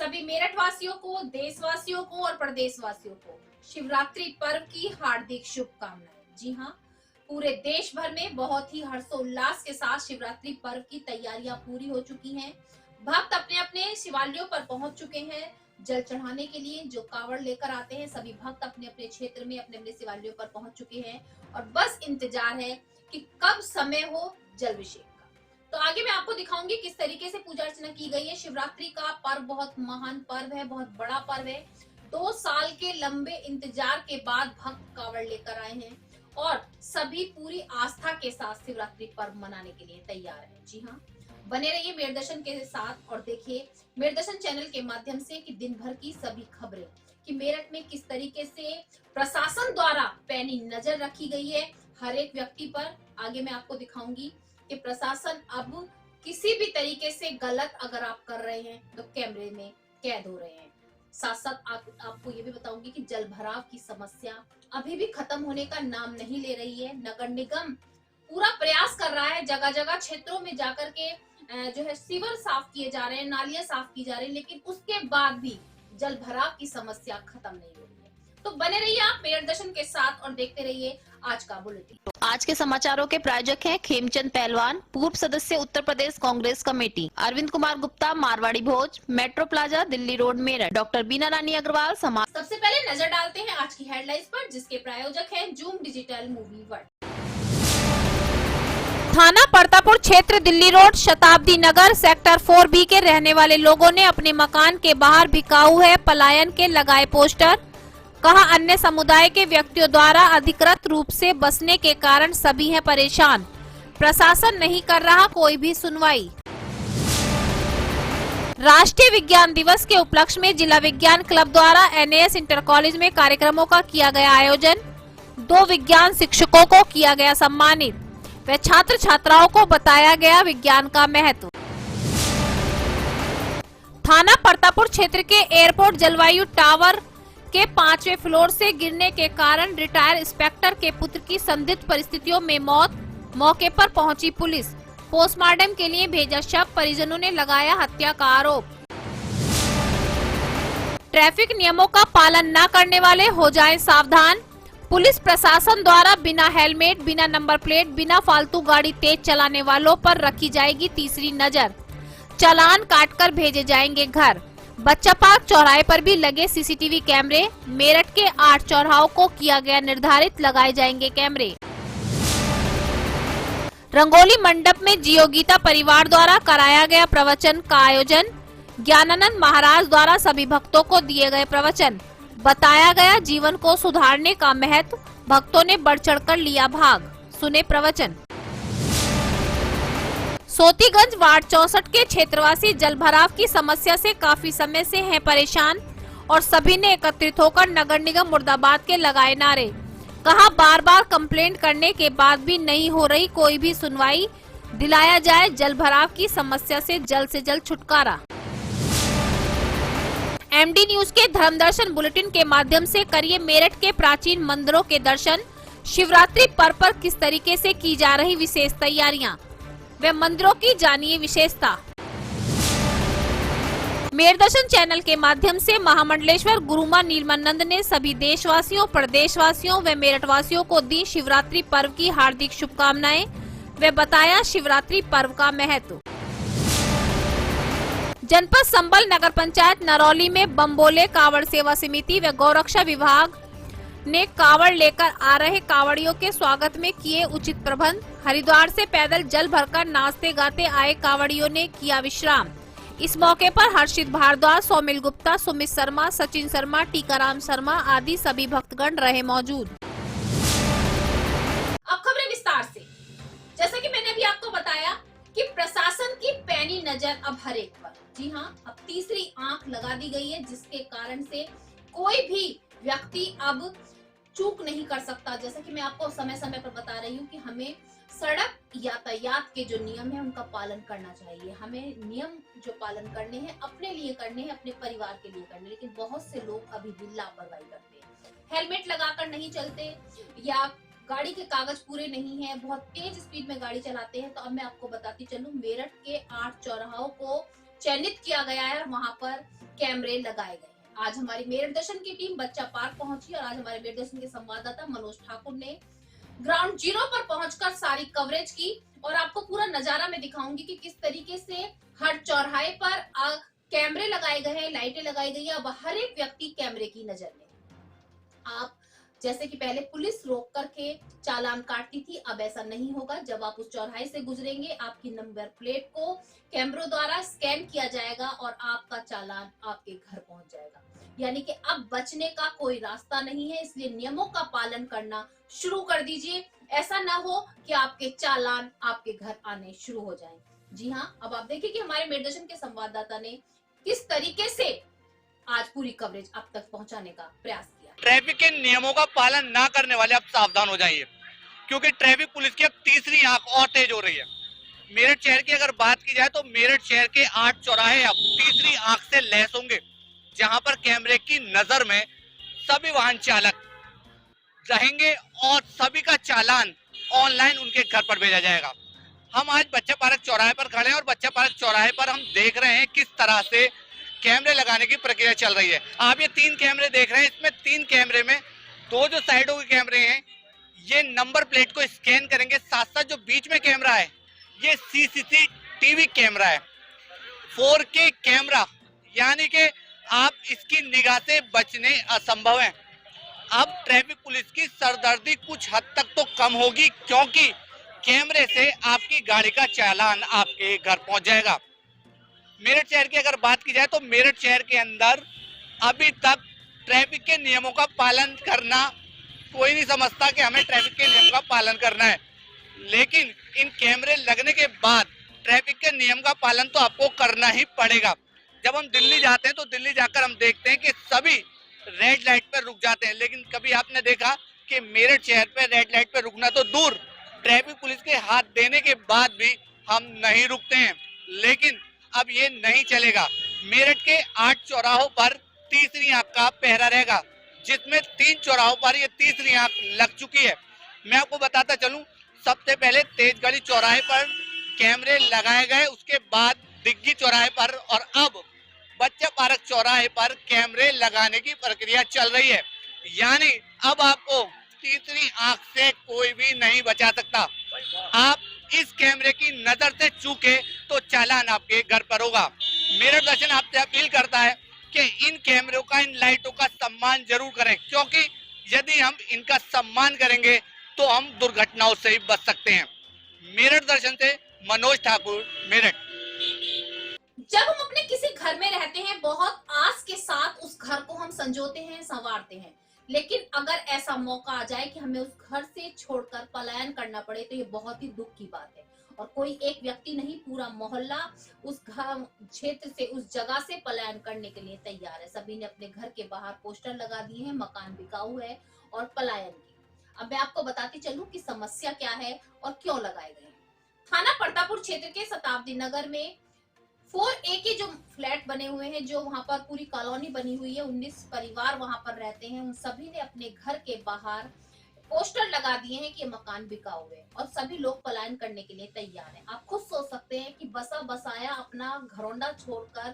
सभी मेरठ वासियों को, देशवासियों को और प्रदेशवासियों को शिवरात्रि पर्व की हार्दिक शुभकामनाएं। जी हाँ, पूरे देश भर में बहुत ही हर्षोल्लास के साथ शिवरात्रि पर्व की तैयारियां पूरी हो चुकी हैं। भक्त अपने अपने शिवालयों पर पहुंच चुके हैं जल चढ़ाने के लिए। जो कावड़ लेकर आते हैं सभी भक्त अपने अपने क्षेत्र में अपने अपने शिवालयों पर पहुंच चुके हैं और बस इंतजार है कि कब समय हो जल अभिषेक। तो आगे मैं आपको दिखाऊंगी किस तरीके से पूजा अर्चना की गई है। शिवरात्रि का पर्व बहुत महान पर्व है, बहुत बड़ा पर्व है। 2 साल के लंबे इंतजार के बाद भक्त कावड़ लेकर आए हैं और सभी पूरी आस्था के साथ शिवरात्रि पर्व मनाने के लिए तैयार हैं। जी हाँ, बने रहिए मेरदर्शन के साथ और देखिए मेरदर्शन चैनल के माध्यम से कि दिन भर की सभी खबरें कि मेरठ में किस तरीके से प्रशासन द्वारा पैनी नजर रखी गई है हर एक व्यक्ति पर। आगे मैं आपको दिखाऊंगी कि प्रशासन अब किसी भी तरीके से गलत अगर आप कर रहे हैं तो कैमरे में कैद हो रहे हैं। साथ साथ आपको ये भी बताऊंगी कि जल भराव की समस्या अभी भी खत्म होने का नाम नहीं ले रही है। नगर निगम पूरा प्रयास कर रहा है, जगह जगह क्षेत्रों में जाकर के जो है सीवर साफ किए जा रहे हैं, नालियां साफ की जा रही हैं, लेकिन उसके बाद भी जल भराव की समस्या खत्म नहीं हो रही है। तो बने रहिए आप मेरदर्शन के साथ और देखते रहिए आज का बुलेटिन। आज के समाचारों के प्रायोजक हैं खेमचंद पहलवान, पूर्व सदस्य Uttar Pradesh Congress committee, Arvind Kumar Gupta, Marwari Bhoj, metro plaza, Delhi road, Meerut, doctor Beena Rani Agarwal Samaj. सबसे पहले नजर डालते हैं आज की हेडलाइंस पर, जिसके प्रायोजक हैं जूम डिजिटल मूवी वर्ल्ड। थाना परतापुर क्षेत्र, दिल्ली रोड, शताब्दी नगर, सेक्टर 4B के रहने वाले लोगों ने अपने मकान के बाहर बिकाऊ है पलायन के लगाए पोस्टर। कहा अन्य समुदाय के व्यक्तियों द्वारा अधिकृत रूप से बसने के कारण सभी हैं परेशान, प्रशासन नहीं कर रहा कोई भी सुनवाई। राष्ट्रीय विज्ञान दिवस के उपलक्ष्य में जिला विज्ञान क्लब द्वारा NAS इंटर कॉलेज में कार्यक्रमों का किया गया आयोजन। 2 विज्ञान शिक्षकों को किया गया सम्मानित व छात्र छात्राओं को बताया गया विज्ञान का महत्व। थाना परतापुर क्षेत्र के एयरपोर्ट जलवायु टावर के 5वें फ्लोर से गिरने के कारण रिटायर इंस्पेक्टर के पुत्र की संदिग्ध परिस्थितियों में मौत। मौके पर पहुंची पुलिस, पोस्टमार्टम के लिए भेजा शव, परिजनों ने लगाया हत्या का आरोप। ट्रैफिक नियमों का पालन न करने वाले हो जाएं सावधान। पुलिस प्रशासन द्वारा बिना हेलमेट, बिना नंबर प्लेट, बिना फालतू गाड़ी तेज चलाने वालों पर रखी जाएगी तीसरी नजर। चालान काटकर भेजे जाएंगे घर। बच्चा पार्क चौराहे पर भी लगे CCTV कैमरे। मेरठ के 8 चौराहों को किया गया निर्धारित, लगाए जाएंगे कैमरे। रंगोली मंडप में जियो गीता परिवार द्वारा कराया गया प्रवचन का आयोजन। ज्ञानानंद महाराज द्वारा सभी भक्तों को दिए गए प्रवचन, बताया गया जीवन को सुधारने का महत्व। भक्तों ने बढ़ चढ़कर लिया भाग, सुने प्रवचन। सोतीगंज वार्ड 64 के क्षेत्रवासी जल भराव की समस्या से काफी समय से हैं परेशान और सभी ने एकत्रित होकर नगर निगम मुर्दाबाद के लगाए नारे। कहा बार बार कंप्लेंट करने के बाद भी नहीं हो रही कोई भी सुनवाई, दिलाया जाए जल भराव की समस्या से जल्द छुटकारा। MD न्यूज के धर्म दर्शन बुलेटिन के माध्यम से करिए मेरठ के प्राचीन मंदिरों के दर्शन। शिवरात्रि पर्व पर किस तरीके से की जा रही विशेष तैयारियां व मंदिरों की जानिए विशेषता। मेरदर्शन चैनल के माध्यम से महामंडलेश्वर गुरुमा नीलमानंद ने सभी देशवासियों, प्रदेशवासियों व मेरठवासियों को दी शिवरात्रि पर्व की हार्दिक शुभकामनाएं व बताया शिवरात्रि पर्व का महत्व। जनपद संबल नगर पंचायत नरौली में बम्बोले कावड़ सेवा समिति व गौरक्षा विभाग ने कावड़ लेकर आ रहे कावड़ियों के स्वागत में किए उचित प्रबंध। हरिद्वार से पैदल जल भरकर नाचते गाते आए कावड़ियों ने किया विश्राम। इस मौके पर हर्षित भारद्वाज, सौमिल गुप्ता, सुमित शर्मा, सचिन शर्मा, टीकाराम शर्मा आदि सभी भक्तगण रहे मौजूद। अब खबरें विस्तार से। जैसा कि मैंने अभी आपको बताया कि प्रशासन की पैनी नजर अब हर एक पर। जी हाँ, अब तीसरी आंख लगा दी गई है, जिसके कारण से कोई भी व्यक्ति अब चूक नहीं कर सकता। जैसा कि मैं आपको समय समय पर बता रही हूँ कि हमें सड़क यातायात के जो नियम है उनका पालन करना चाहिए। हमें नियम जो पालन करने हैं अपने लिए करने हैं, अपने परिवार के लिए करने, लेकिन बहुत से लोग अभी भी लापरवाही करते हैं, हेलमेट लगाकर नहीं चलते या गाड़ी के कागज पूरे नहीं है, बहुत तेज स्पीड में गाड़ी चलाते हैं। तो अब मैं आपको बताती चलूं, मेरठ के 8 चौराहों को चयनित किया गया है और वहां पर कैमरे लगाए गए हैं। आज हमारी मेरठ दर्शन की टीम बच्चा पार्क पहुंची और आज हमारे मेरठ दर्शन के संवाददाता मनोज ठाकुर ने ग्राउंड जीरो पर पहुंचकर सारी कवरेज की और आपको पूरा नजारा मैं दिखाऊंगी कि किस तरीके से हर चौराहे पर कैमरे लगाए गए हैं, लाइटें लगाई गई है। अब हर एक व्यक्ति कैमरे की नजर में। आप जैसे कि पहले पुलिस रोक करके चालान काटती थी, अब ऐसा नहीं होगा। जब आप उस चौराहे से गुजरेंगे आपकी नंबर प्लेट को कैमरों द्वारा स्कैन किया जाएगा और आपका चालान आपके घर पहुंच जाएगा। यानी कि अब बचने का कोई रास्ता नहीं है, इसलिए नियमों का पालन करना शुरू कर दीजिए। ऐसा ना हो कि आपके चालान आपके घर आने शुरू हो जाएं। जी हाँ, अब आप देखिए कि हमारे मेरठ दर्शन के संवाददाता ने किस तरीके से आज पूरी कवरेज आप तक पहुंचाने का प्रयास किया। ट्रैफिक के नियमों का पालन ना करने वाले अब सावधान हो जाइए, क्योंकि ट्रैफिक पुलिस की अब तीसरी आंख और तेज हो रही है। मेरठ शहर की अगर बात की जाए तो मेरठ शहर के 8 चौराहे अब तीसरी आंख से लैस होंगे, जहां पर कैमरे की नजर में सभी वाहन चालक रहेंगे और सभी का चालान ऑनलाइन उनके घर पर भेजा जाएगा। हम आज बच्चा पार्क चौराहे पर खड़े हैं और बच्चा पार्क चौराहे पर हम देख रहे हैं किस तरह से कैमरे लगाने की प्रक्रिया चल रही है। आप ये 3 कैमरे देख रहे हैं, इसमें 3 कैमरे में 2 जो साइडों के कैमरे हैं ये नंबर प्लेट को स्कैन करेंगे, साथ साथ जो बीच में कैमरा है ये सीसीटीवी कैमरा है, 4K कैमरा, यानी कि आप इसकी निगाह से बचने असंभव है। अब ट्रैफिक पुलिस की सरदर्दी कुछ हद तक तो कम होगी, क्योंकि कैमरे से आपकी गाड़ी का चालान आपके घर पहुंच जाएगा। मेरठ शहर की अगर बात की जाए तो मेरठ शहर के अंदर अभी तक ट्रैफिक के नियमों का पालन करना कोई नहीं समझता कि हमें ट्रैफिक के नियम का पालन करना है, लेकिन इन कैमरे लगने के बाद ट्रैफिक के नियम का पालन तो आपको करना ही पड़ेगा। जब हम दिल्ली जाते हैं तो दिल्ली जाकर हम देखते हैं कि सभी रेड लाइट पर रुक जाते हैं, लेकिन कभी आपने देखा कि मेरठ शहर पे रेड लाइट पर रुकना तो दूर, ट्रैफिक पुलिस के हाथ देने के बाद भी हम नहीं रुकते हैं। लेकिन अब ये नहीं चलेगा। मेरठ के 8 चौराहों पर तीसरी आंख का पहरा रहेगा, जिसमें 3 चौराहों पर ये तीसरी आंख लग चुकी है। मैं आपको बताता चलूं, सबसे पहले तेजगढ़ी चौराहे पर कैमरे लगाए गए, उसके बाद दिग्गी चौराहे पर और अब बच्चा पार्क चौराहे पर कैमरे लगाने की प्रक्रिया चल रही है। यानी अब आपको तीसरी आंख से कोई भी नहीं बचा सकता। आप इस कैमरे की नजर से चूके तो चालान आपके घर पर होगा। मेरठ दर्शन आपसे अपील करता है कि इन कैमरों का, इन लाइटों का सम्मान जरूर करें, क्योंकि यदि हम इनका सम्मान करेंगे तो हम दुर्घटनाओं से ही बच सकते हैं। मेरठ दर्शन से मनोज ठाकुर, मेरठ। जब हम अपने किसी घर में रहते हैं, बहुत आस के साथ उस घर को हम संजोते हैं, संवारते हैं, लेकिन अगर ऐसा मौका आ जाए कि हमें उस घर से छोड़कर पलायन करना पड़े तो ये बहुत ही दुख की बात है। और कोई एक व्यक्ति नहीं, पूरा मोहल्ला उस घर क्षेत्र से, उस जगह से पलायन करने के लिए तैयार है। सभी ने अपने घर के बाहर पोस्टर लगा दिए हैं, मकान बिकाऊ है और पलायन की। अब मैं आपको बताती चलूं कि समस्या क्या है और क्यों लगाए गए हैं। थाना परतापुर क्षेत्र के शताब्दी नगर में 4A के जो फ्लैट बने हुए हैं, जो वहां पर पूरी कॉलोनी बनी हुई है, 19 परिवार वहां पर रहते हैं, उन सभी ने अपने घर के बाहर पोस्टर लगा दिए हैं कि मकान बिकाऊ है और सभी लोग पलायन करने के लिए तैयार हैं। आप खुद सोच सकते हैं कि बसा बसाया अपना घरौंडा छोड़कर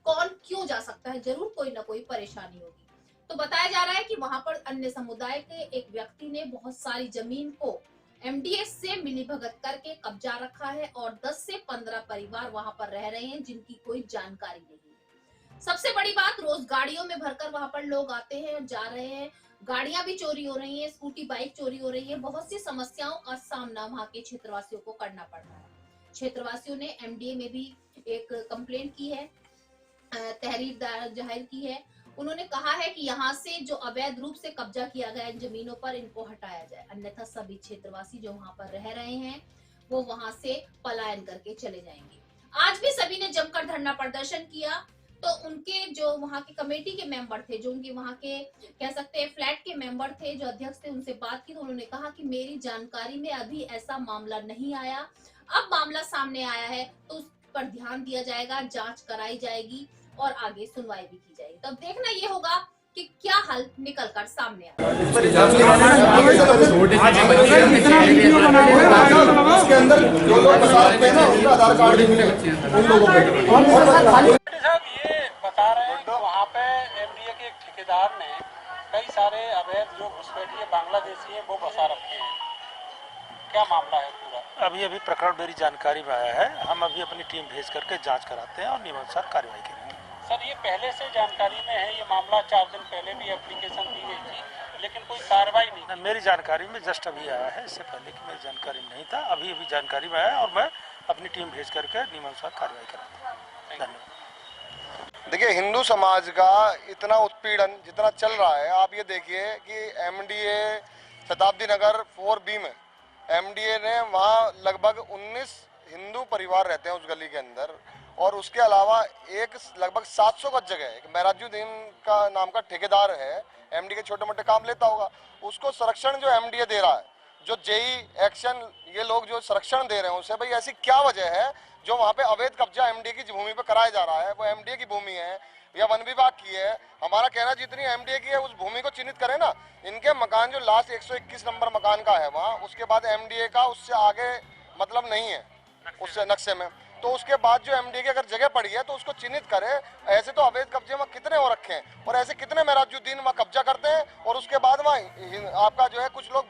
कौन क्यों जा सकता है, जरूर कोई ना कोई परेशानी होगी। तो बताया जा रहा है कि वहां पर अन्य समुदाय के एक व्यक्ति ने बहुत सारी जमीन को MDS से मिलीभगत करके कब्जा रखा है और 10 से 15 परिवार वहां पर रह रहे हैं, जिनकी कोई जानकारी नहीं। सबसे बड़ी बात, रोज गाड़ियों में भरकर वहां पर लोग आते हैं और जा रहे हैं, गाड़ियां भी चोरी हो रही हैं, स्कूटी बाइक चोरी हो रही है। बहुत सी समस्याओं का सामना वहां के क्षेत्रवासियों को करना पड़ रहा है। क्षेत्रवासियों ने MDA में भी एक कंप्लेंट की है, तहरीर जाहिर की है। उन्होंने कहा है कि यहाँ से जो अवैध रूप से कब्जा किया गया इन जमीनों पर, इनको हटाया जाए, अन्यथा सभी क्षेत्रवासी जो वहां पर रह रहे हैं वो वहां से पलायन करके चले जाएंगे। आज भी सभी ने जमकर धरना प्रदर्शन किया, तो उनके जो वहां के कमेटी के मेंबर थे, जो उनके वहां के कह सकते हैं फ्लैट के मेंबर थे, जो अध्यक्ष थे, उनसे बात की तो उन्होंने कहा कि मेरी जानकारी में अभी ऐसा मामला नहीं आया, अब मामला सामने आया है तो उस पर ध्यान दिया जाएगा, जांच कराई जाएगी और आगे सुनवाई भी की जाएगी। तब देखना ये होगा कि क्या हल निकल कर सामने आया। उसके अंदर जो लोग बता रहे हैं ना उनका आधार कार्ड नहीं मिलेगा उन लोगों को। साहब ये बता रहे हैं कि वहाँ पे एमडीए के एक ठेकेदार ने कई सारे अवैध जो घुसपैठिए बांग्लादेशी हैं वो बसा रखे हैं, क्या मामला है पूरा? अभी प्रकरण मेरी जानकारी में आया है, हम अभी अपनी टीम भेज करके जांच कराते हैं और नियमानुसार कार्रवाई करेंगे। सर ये पहले से जानकारी में है, ये मामला 4 दिन पहले भी एप्लीकेशन दी गई थी लेकिन कोई कार्रवाई नहीं। मेरी जानकारी में जस्ट अभी आया है, इससे पहले की मेरी जानकारी में नहीं था, अभी जानकारी में आया और मैं अपनी टीम भेज करके नियमानुसार कार्रवाई कराता हूँ। धन्यवाद। देखिए, हिंदू समाज का इतना उत्पीड़न जितना चल रहा है, आप ये देखिए कि एमडीए शताब्दी नगर 4B में एमडीए ने वहाँ लगभग 19 हिंदू परिवार रहते हैं उस गली के अंदर, और उसके अलावा एक लगभग 700 गज जगह एक मेराजुद्दीन का नाम का ठेकेदार है, एमडीए के छोटे मोटे काम लेता होगा, उसको संरक्षण जो एमडीए दे रहा है, जो जेई एक्शन ये लोग जो संरक्षण दे रहे हैं उसे, भाई ऐसी क्या वजह है जो वहाँ पे अवैध कब्जा एमडीए की भूमि पे कराया जा रहा है? वो एमडीए की भूमि है या वन विभाग की है? हमारा कहना जितनी एमडीए की है उस भूमि को चिन्हित करें ना। इनके मकान जो लास्ट 121 नंबर मकान का है वहाँ, उसके बाद एमडीए का उससे आगे मतलब नहीं है उससे नक्शे में, तो उसके बाद जो एमडीए की अगर जगह पड़ी है तो उसको चिन्हित करे। ऐसे तो अवैध कब्जे वहाँ कितने हो रखे हैं और ऐसे कितने मेराजुद्दीन वहाँ कब्जा करते हैं, और उसके बाद वहाँ आपका जो है कुछ लोग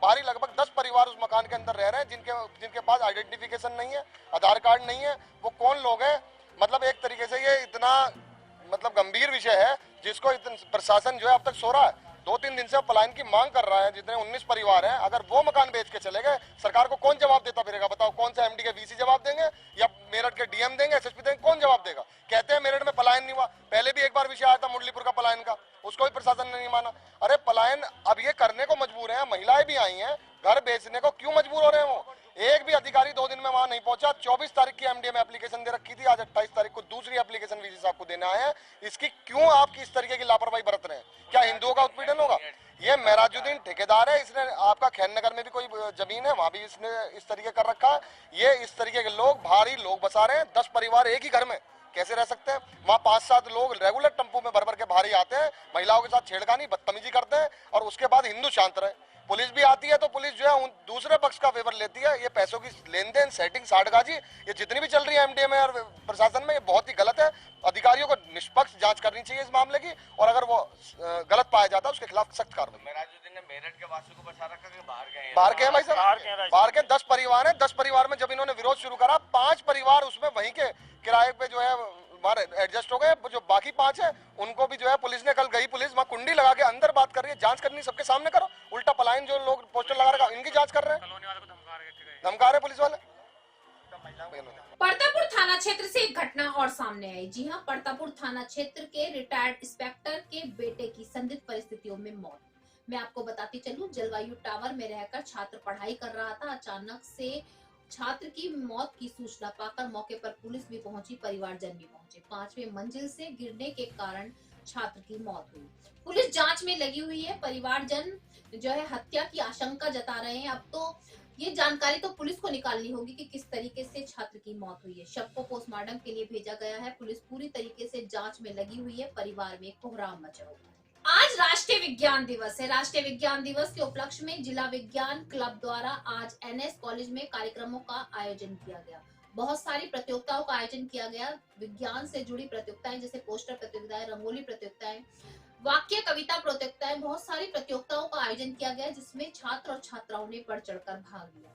भारी लगभग 10 परिवार उस मकान के अंदर रह रहे हैं जिनके पास आइडेंटिफिकेशन नहीं है, आधार कार्ड नहीं है। वो कौन लोग हैं? मतलब एक तरीके से ये इतना मतलब गंभीर विषय है जिसको प्रशासन जो है अब तक सो रहा है। 2-3 दिन से पलायन की मांग कर रहा है। जितने 19 परिवार हैं, अगर वो मकान बेच के चले गए, सरकार को कौन जवाब देता फिरेगा? बताओ, कौन सा एमडी के वीसी जवाब देंगे या मेरठ के डीएम देंगे, एसएसपी देंगे? कौन जवाब देगा? कहते हैं मेरठ में पलायन नहीं हुआ, पहले भी एक बार विषय आया था मुरलीपुर का पलायन का, उसको भी प्रशासन ने नहीं माना। अरे पलायन अब ये करने को मजबूर है, महिलाएं भी आई हैं, घर बेचने को क्यों मजबूर हो रहे हैं? वो एक भी अधिकारी 2 दिन में वहां नहीं पहुंचा। 24 तारीख की एमडीए में एप्लीकेशन दे रखी थी, आज 28 तारीख को दूसरी एप्लीकेशन वीसी साहब को देना है। इसकी क्यों आपकी इस तरीके की लापरवाही बरत रहे हैं? क्या हिंदुओं का उत्पीड़न होगा? ये मेराजुद्दीन ठेकेदार है, इसने आपका खैर नगर में भी कोई जमीन है, वहां भी इसने इस तरीके कर रखा है। ये इस तरीके के लोग, भारी लोग बसा रहे हैं। 10 परिवार एक ही घर में कैसे रह सकते हैं? वहाँ 5-7 लोग रेगुलर टेम्पो में भर के भारी आते हैं, महिलाओं के साथ छेड़खानी बदतमीजी करते हैं, और उसके बाद हिंदू शांत रहे। पुलिस भी आती है तो पुलिस जो है दूसरे पक्ष का फेवर लेती है। ये पैसों की लेन देन, सेटिंग, साठगाजी, ये जितनी भी चल रही है एमडीए में और प्रशासन में, ये बहुत ही गलत है। अधिकारियों को निष्पक्ष जांच करनी चाहिए इस मामले की, और अगर वो गलत पाया जाता है उसके खिलाफ सख्त कार्रवाई। मेराजुद्दीन ने मेरठ के वासियों को बचा रखा कि बाहर गए? बाहर के भाई साहब, बाहर के 10 परिवार हैं। 10 परिवार में जब इन्होंने विरोध शुरू करा, 5 परिवार उसमें वहीं के किराए पे जो है एडजस्ट हो गए। जो बाकी 5 है उनको भी जो है पुलिस ने, कल गई पुलिस वहाँ कुंडी लगा के अंदर बात कर रही है। जांच करनी सबके सामने करो। उल्टा पलायन जो लोग पोस्टर लगा रखा इनकी जांच कर रहे हैं, धमका रहे पुलिस वाले। परतापुर थाना क्षेत्र से एक घटना और सामने आई। जी हां, परतापुर थाना क्षेत्र के रिटायर्ड इंस्पेक्टर के बेटे की संदिग्ध परिस्थितियों में मौत। मैं आपको बताती चलूं, जलवायु टावर में रहकर छात्र पढ़ाई कर रहा था। अचानक से छात्र की मौत की सूचना पाकर मौके पर पुलिस भी पहुंची, परिवारजन भी पहुंचे। 5वें मंजिल से गिरने के कारण छात्र की मौत हुई। पुलिस जांच में लगी हुई है। परिवारजन जो है हत्या की आशंका जता रहे हैं। अब तो ये जानकारी तो पुलिस को निकालनी होगी कि किस तरीके से छात्र की मौत हुई है। शव को पोस्टमार्टम के लिए भेजा गया है। पुलिस पूरी तरीके से जांच में लगी हुई है। परिवार में कोहराम मचा हुआ है। आज राष्ट्रीय विज्ञान दिवस है। राष्ट्रीय विज्ञान दिवस के उपलक्ष्य में जिला विज्ञान क्लब द्वारा आज एनएस कॉलेज में कार्यक्रमों का आयोजन किया गया। बहुत सारी प्रतियोगिताओं का आयोजन किया गया। विज्ञान से जुड़ी प्रतियोगिताएं जैसे पोस्टर प्रतियोगिताएं, रंगोली प्रतियोगिताएं, वाक्य कविता प्रतियोगिताएं, बहुत सारी प्रतियोगिताओं का आयोजन किया गया जिसमें छात्र और छात्राओं ने बढ़ चढ़कर भाग लिया।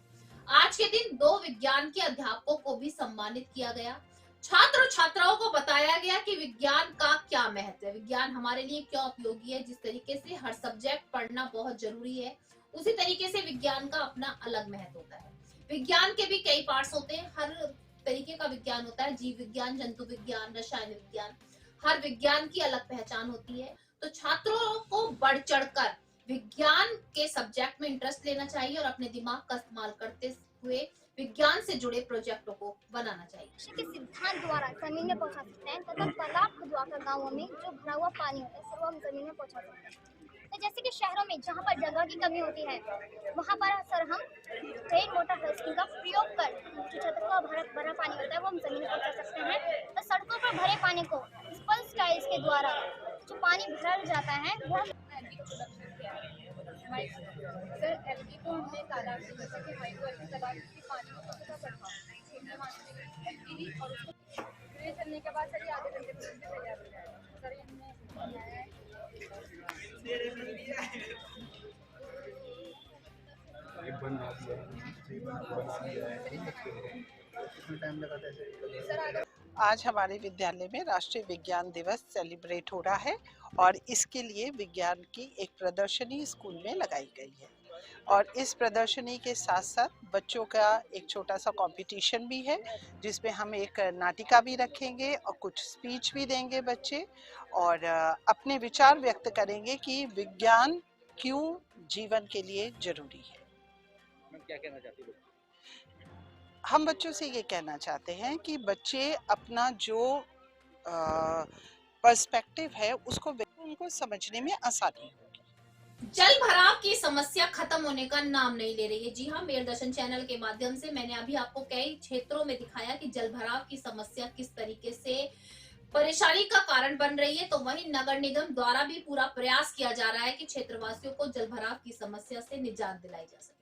आज के दिन 2 विज्ञान के अध्यापकों को भी सम्मानित किया गया। छात्र और छात्राओं को बताया गया कि विज्ञान का क्या महत्व है, विज्ञान हमारे लिए क्यों उपयोगी है। जिस तरीके से हर सब्जेक्ट पढ़ना बहुत जरूरी है, उसी तरीके से विज्ञान का अपना अलग महत्व होता है। विज्ञान के भी कई पार्ट्स होते हैं, हर तरीके का विज्ञान होता है। जीव विज्ञान, जंतु विज्ञान, रसायन विज्ञान, हर विज्ञान की अलग पहचान होती है। तो छात्रों को बढ़ चढ़कर विज्ञान के सब्जेक्ट में इंटरेस्ट लेना चाहिए और अपने दिमाग का इस्तेमाल करते हुए विज्ञान से जुड़े प्रोजेक्टों को बनाना चाहिए। के सिद्धांत द्वारा जमीन में पहुंचा सकते हैं तथा तालाब खुदवाकर गाँवों में जो भरा हुआ पानी होता है सिर्फ हम जमीन में पहुंचा सकते हैं। तो जैसे कि शहरों में जहाँ पर जगह की कमी होती है वहाँ पर सर हम रेन वाटर हार्वेस्टिंग का प्रयोग कर जो छत का भरा पानी होता है वो हम जमीन में पहुंचा सकते हैं। तो सड़कों पर भरे पानी को स्पल्स टाइल्स के द्वारा जो पानी भर जाता है वो सर एलगी को हमने तालाब से जैसा कि हाइड्रो तालाब के पानी को कितना बढ़ा एलगी और उसको चलने के बाद सर ये आधे घंटे में तैयार हो जाएगा सर ये हमने आज हमारे विद्यालय में राष्ट्रीय विज्ञान दिवस सेलिब्रेट हो रहा है और इसके लिए विज्ञान की एक प्रदर्शनी स्कूल में लगाई गई है और इस प्रदर्शनी के साथ साथ बच्चों का एक छोटा सा कंपटीशन भी है जिसमें हम एक नाटिका भी रखेंगे और कुछ स्पीच भी देंगे बच्चे और अपने विचार व्यक्त करेंगे कि विज्ञान क्यों जीवन के लिए जरूरी है। क्या कहना चाहती हो? हम बच्चों से ये कहना चाहते हैं कि बच्चे अपना जो पर्सपेक्टिव है उसको उनको समझने में आसानी होगी। जल भराव की समस्या खत्म होने का नाम नहीं ले रही है। जी हाँ, मेयर दर्शन चैनल के माध्यम से मैंने अभी आपको कई क्षेत्रों में दिखाया कि जल भराव की समस्या किस तरीके से परेशानी का कारण बन रही है, तो वहीं नगर निगम द्वारा भी पूरा प्रयास किया जा रहा है कि क्षेत्रवासियों को जल भराव की समस्या से निजात दिलाई जा सके।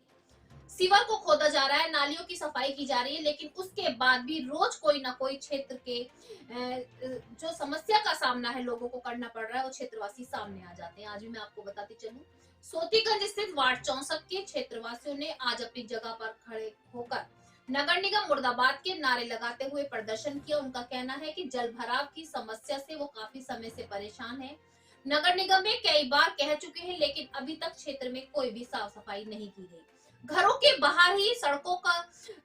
सीवर को खोदा जा रहा है, नालियों की सफाई की जा रही है, लेकिन उसके बाद भी रोज कोई ना कोई क्षेत्र के जो समस्या का सामना है लोगों को करना पड़ रहा है, वो क्षेत्रवासी सामने आ जाते हैं। आज भी मैं आपको बताती चलूं, सोतीगंज स्थित वार्ड 64 के क्षेत्रवासियों ने आज अपनी जगह पर खड़े होकर नगर निगम मुर्दाबाद के नारे लगाते हुए प्रदर्शन किया। उनका कहना है कि जल भराव की समस्या से वो काफी समय से परेशान है। नगर निगम में कई बार कह चुके हैं, लेकिन अभी तक क्षेत्र में कोई भी साफ सफाई नहीं की गई। घरों के बाहर ही सड़कों का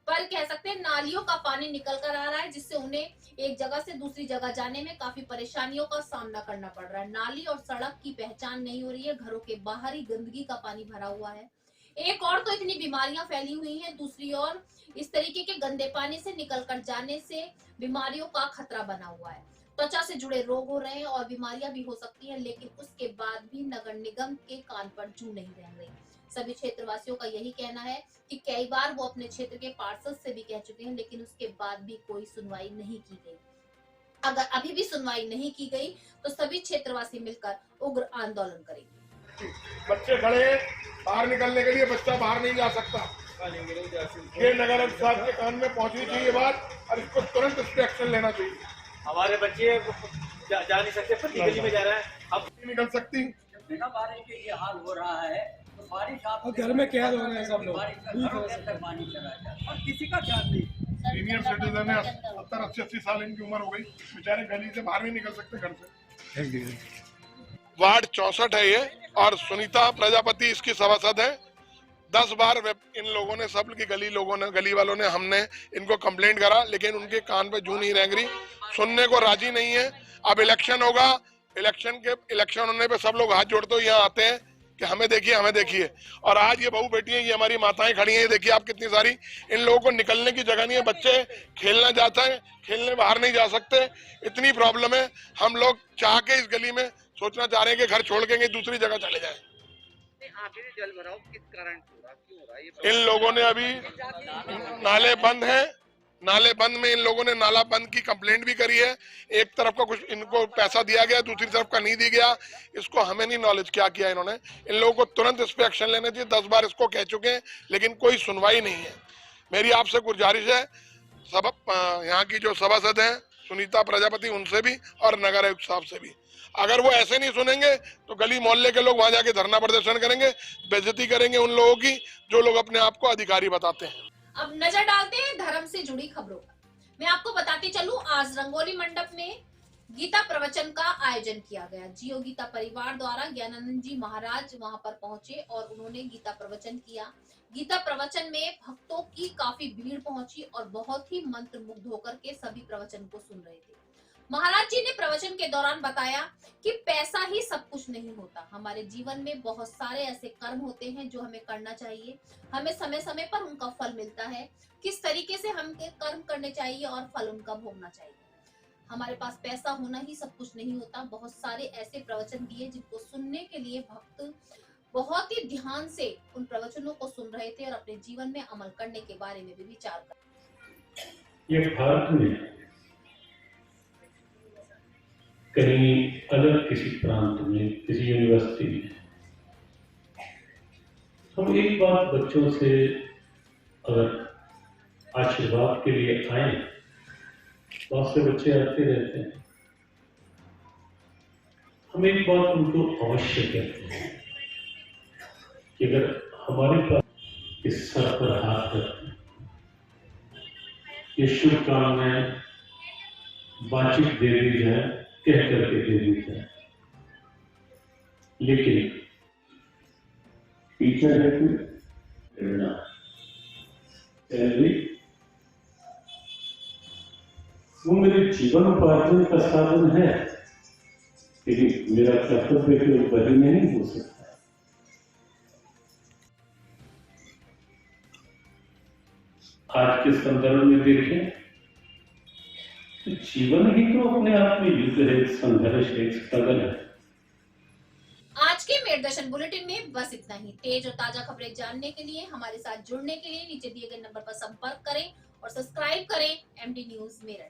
पर कह सकते हैं नालियों का पानी निकल कर आ रहा है, जिससे उन्हें एक जगह से दूसरी जगह जाने में काफी परेशानियों का सामना करना पड़ रहा है। नाली और सड़क की पहचान नहीं हो रही है, घरों के बाहर ही गंदगी का पानी भरा हुआ है। एक और तो इतनी बीमारियां फैली हुई हैं, दूसरी ओर इस तरीके के गंदे पानी से निकल कर जाने से बीमारियों का खतरा बना हुआ है। त्वचा से जुड़े रोग हो रहे हैं और बीमारियां भी हो सकती हैं, लेकिन उसके बाद भी नगर निगम के कान पर जू नहीं रह रही। सभी क्षेत्रवासियों का यही कहना है कि कई बार वो अपने क्षेत्र के पार्षद से भी कह चुके हैं, लेकिन उसके बाद भी कोई सुनवाई नहीं की गई। अगर अभी भी सुनवाई नहीं की गई तो सभी क्षेत्रवासी मिलकर उग्र आंदोलन करेंगे। बच्चे खड़े बाहर निकलने के लिए, बच्चा बाहर नहीं जा सकता। ये नगर साहब के कान में पहुंचनी चाहिए ये बात और इसको तुरंत इस पे एक्शन लेना चाहिए। हमारे बच्चे जा नहीं सकते, पति गली में जा रहा है, अब नहीं निकल सकती। बिना बारिश के ये हाल हो रहा है तो बारिश आप घर में कैद हो रहे हैं सब लोग, पानी चला जाए और किसी का ध्यान नहीं। सीनियर सिटीजन है, 70-80 साल इनकी उम्र हो गई, बेचारे गली से बाहर नहीं निकल सकते घर से। वार्ड 64 है ये और सुनीता प्रजापति इसकी सभासद है। 10 बार इन लोगों ने, सब की गली वालों ने, हमने इनको कंप्लेंट करा, लेकिन उनके कान पे जू नहीं रेंग रही, सुनने को राजी नहीं है। अब इलेक्शन होगा, इलेक्शन होने पे सब लोग हाथ जोड़ते हुए यहाँ आते हैं कि हमें देखिए। और आज ये बहू बेटी है, ये हमारी माताएं खड़ी हैं, ये देखिए आप कितनी सारी। इन लोगों को निकलने की जगह नहीं है, बच्चे खेलना जाते हैं, खेलने बाहर नहीं जा सकते, इतनी प्रॉब्लम है। हम लोग चाह के इस गली में सोचना चाह रहे हैं कि घर छोड़ के दूसरी जगह चले जाए। आखिर जल भराव किस कारण हो रहा, क्यों हो रहा है? इन लोगों ने अभी नाले बंद है, नाले बंद में इन लोगों ने नाला बंद की कंप्लेंट भी करी है। एक तरफ का कुछ इनको पैसा दिया गया, दूसरी तरफ का नहीं दिया गया। इसको हमें नहीं नॉलेज क्या किया इन्होंने। इन लोगों को तुरंत इस पे एक्शन लेना चाहिए। 10 बार इसको कह चुके हैं, लेकिन कोई सुनवाई नहीं है। मेरी आपसे गुजारिश है, सब यहाँ की जो सभासद हैं सुनीता प्रजापति, उनसे भी और नगर आयुक्त साहब से भी, अगर वो ऐसे नहीं सुनेंगे तो गली मोहल्ले के लोग वहां जाके धरना प्रदर्शन करेंगे, बेइज्जती करेंगे उन लोगों की जो लोग अपने आप को अधिकारी बताते हैं। अब नजर डालते हैं धर्म से जुड़ी खबरों पर। मैं आपको बताती चलूं, आज रंगोली मंडप में गीता प्रवचन का आयोजन किया गया। जियो गीता परिवार द्वारा ज्ञानानंद जी महाराज वहां पर पहुंचे और उन्होंने गीता प्रवचन किया। गीता प्रवचन में भक्तों की काफी भीड़ पहुंची और बहुत ही मंत्र मुग्ध होकर के सभी प्रवचन को सुन रहे थे। महाराज जी ने प्रवचन के दौरान बताया कि पैसा ही सब कुछ नहीं होता, हमारे जीवन में बहुत सारे ऐसे कर्म होते हैं जो हमें करना चाहिए, हमें समय समय पर उनका फल मिलता है। किस तरीके से हम कर्म करने चाहिए और फल उनका भोगना चाहिए। हमारे पास पैसा होना ही सब कुछ नहीं होता। बहुत सारे ऐसे प्रवचन दिए जिनको सुनने के लिए भक्त बहुत ही ध्यान से उन प्रवचनों को सुन रहे थे और अपने जीवन में अमल करने के बारे में भी विचार कर। ये भारत में कहीं अलग किसी प्रांत में, किसी यूनिवर्सिटी में, हम एक बार बच्चों से अगर आशीर्वाद के लिए आए, बहुत से बच्चे आते रहते हैं, हम एक बात उनको अवश्य कहते हैं कि अगर हमारे पास इस सर पर हाथ रखते हैं, ये शुभकामनाएं बातचीत दे दी जाए, कह करके दे दी जाए, लेकिन टीचर है कोई प्रेरणा, सैलरी वो मेरे जीवन उपार्जन का साधन है, लेकिन मेरा कर्तव्य के ऊपर ही नहीं हो सकता। आज के संदर्भ में देखें तो जीवन ही तो अपने आप में युद्ध है, संघर्ष है, स्ट्रगल है। आज के मेरदर्शन बुलेटिन में बस इतना ही। तेज और ताजा खबरें जानने के लिए, हमारे साथ जुड़ने के लिए नीचे दिए गए नंबर पर संपर्क करें और सब्सक्राइब करें एमडी न्यूज मेरठ।